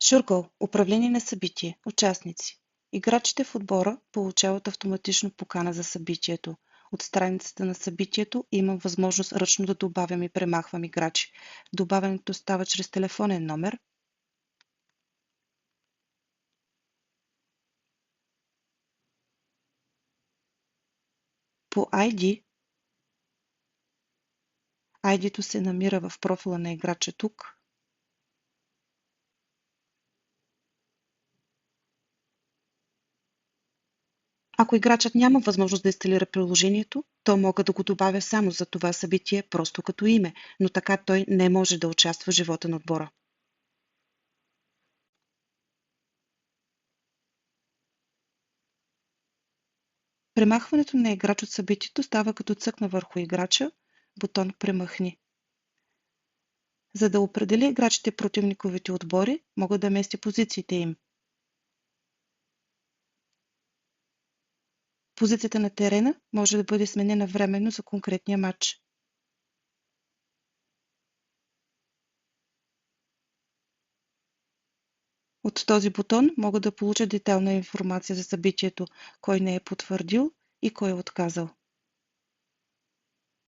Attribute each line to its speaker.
Speaker 1: Шургъл. Управление на събитие. Участници. Играчите в отбора получават автоматично покана за събитието. От страницата на събитието имам възможност ръчно да добавям и премахвам играчи. Добавянето става чрез телефонен номер, по ID. ID-то се намира в профила на играча тук. Ако играчът няма възможност да инсталира приложението, то мога да го добавя само за това събитие, просто като име, но така той не може да участва в живота на отбора. Премахването на играч от събитието става като цъкна върху играча, бутон "Премахни". За да определя играчите в противниковите отбори, мога да местя позициите им. Позицията на терена може да бъде сменена временно за конкретния матч. От този бутон мога да получа детайлна информация за събитието, кой не е потвърдил и кой е отказал.